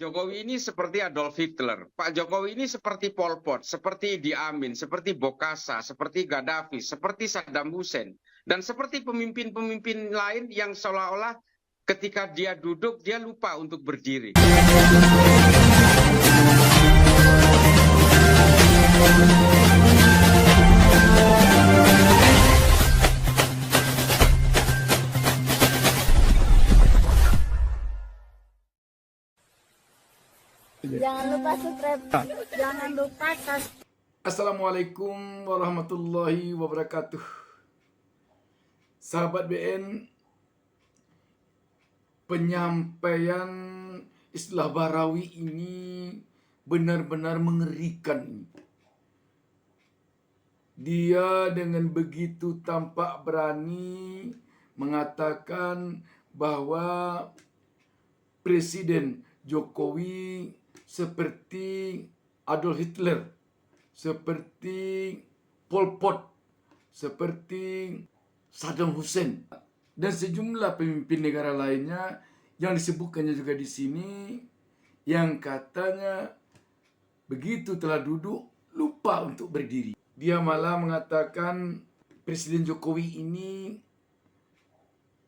Jokowi ini seperti Adolf Hitler. Pak Jokowi ini seperti Pol Pot, seperti Idi Amin, seperti Bokassa, seperti Gaddafi, seperti Saddam Hussein. Dan seperti pemimpin-pemimpin lain yang seolah-olah ketika dia duduk, dia lupa untuk berdiri. Jangan lupa subscribe. Jangan lupa subscribe. Assalamualaikum warahmatullahi wabarakatuh. Sahabat BN, penyampaian istilah Barawi ini benar-benar mengerikan. Dia dengan begitu tampak berani mengatakan bahwa Presiden Jokowi seperti Adolf Hitler, seperti Pol Pot, seperti Saddam Hussein, dan sejumlah pemimpin negara lainnya yang disebutkannya juga di sini, yang katanya begitu telah duduk lupa untuk berdiri. Dia malah mengatakan Presiden Jokowi ini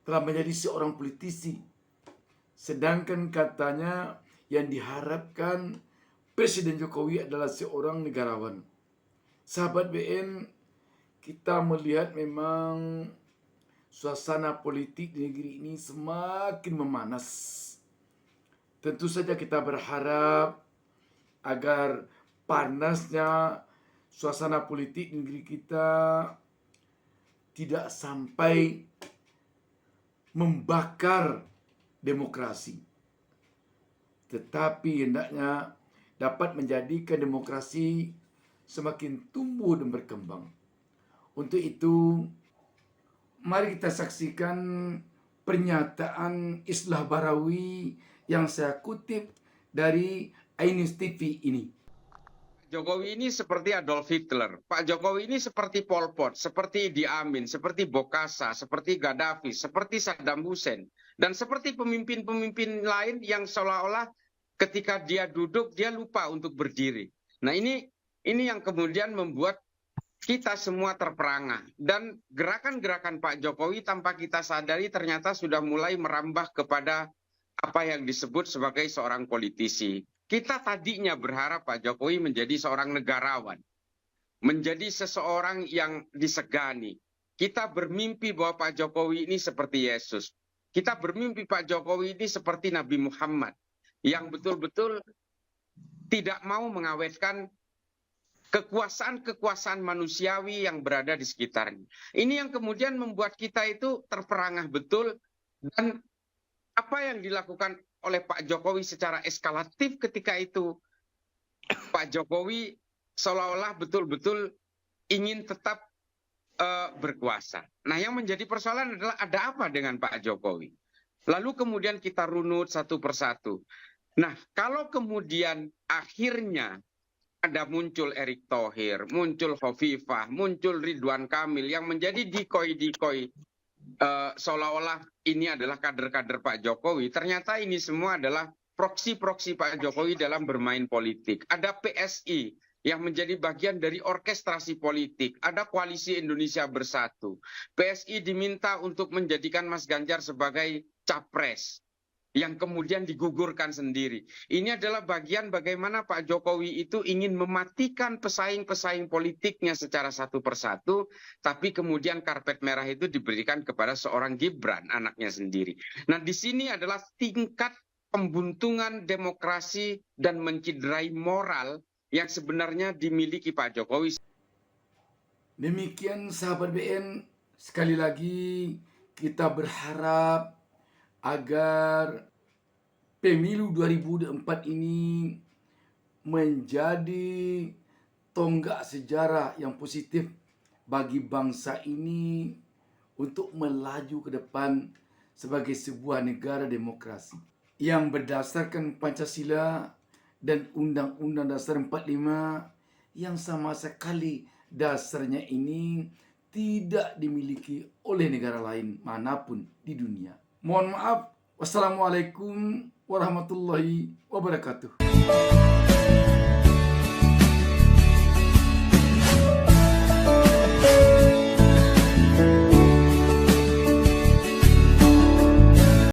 telah menjadi seorang politisi, sedangkan katanya yang diharapkan Presiden Jokowi adalah seorang negarawan. Sahabat BN, kita melihat memang suasana politik di negeri ini semakin memanas. Tentu saja kita berharap agar panasnya suasana politik di negeri kita tidak sampai membakar demokrasi, tetapi hendaknya dapat menjadikan demokrasi semakin tumbuh dan berkembang. Untuk itu, mari kita saksikan pernyataan Islah Barawi yang saya kutip dari iNews TV ini. Jokowi ini seperti Adolf Hitler. Pak Jokowi ini seperti Pol Pot, seperti Idi Amin, seperti Bokassa, seperti Gaddafi, seperti Saddam Hussein. Dan seperti pemimpin-pemimpin lain yang seolah-olah ketika dia duduk, dia lupa untuk berdiri. Nah ini yang kemudian membuat kita semua terperangah. Dan gerakan-gerakan Pak Jokowi tanpa kita sadari ternyata sudah mulai merambah kepada apa yang disebut sebagai seorang politisi. Kita tadinya berharap Pak Jokowi menjadi seorang negarawan, menjadi seseorang yang disegani. Kita bermimpi bahwa Pak Jokowi ini seperti Yesus. Kita bermimpi Pak Jokowi ini seperti Nabi Muhammad, yang betul-betul tidak mau mengawetkan kekuasaan-kekuasaan manusiawi yang berada di sekitarnya. Ini yang kemudian membuat kita itu terperangah betul, dan apa yang dilakukan oleh Pak Jokowi secara eskalatif ketika itu, Pak Jokowi seolah-olah betul-betul ingin tetap berkuasa. Nah, yang menjadi persoalan adalah ada apa dengan Pak Jokowi? Lalu kemudian kita runut satu persatu. Nah, kalau kemudian akhirnya ada muncul Erick Thohir, muncul Hovifah, muncul Ridwan Kamil yang menjadi dikoi-dikoi seolah-olah ini adalah kader-kader Pak Jokowi. Ternyata ini semua adalah proksi-proksi Pak Jokowi dalam bermain politik. Ada PSI yang menjadi bagian dari orkestrasi politik. Ada Koalisi Indonesia Bersatu. PSI diminta untuk menjadikan Mas Ganjar sebagai capres, yang kemudian digugurkan sendiri. Ini adalah bagian bagaimana Pak Jokowi itu ingin mematikan pesaing-pesaing politiknya secara satu persatu, tapi kemudian karpet merah itu diberikan kepada seorang Gibran, anaknya sendiri. Nah, di sini adalah tingkat pembuntungan demokrasi dan menciderai moral yang sebenarnya dimiliki Pak Jokowi. Demikian sahabat BN, sekali lagi kita berharap agar pemilu 2024 ini menjadi tonggak sejarah yang positif bagi bangsa ini untuk melaju ke depan sebagai sebuah negara demokrasi yang berdasarkan Pancasila dan Undang-Undang Dasar 45 yang sama sekali dasarnya ini tidak dimiliki oleh negara lain manapun di dunia. Mohon maaf. Wassalamualaikum warahmatullahi wabarakatuh.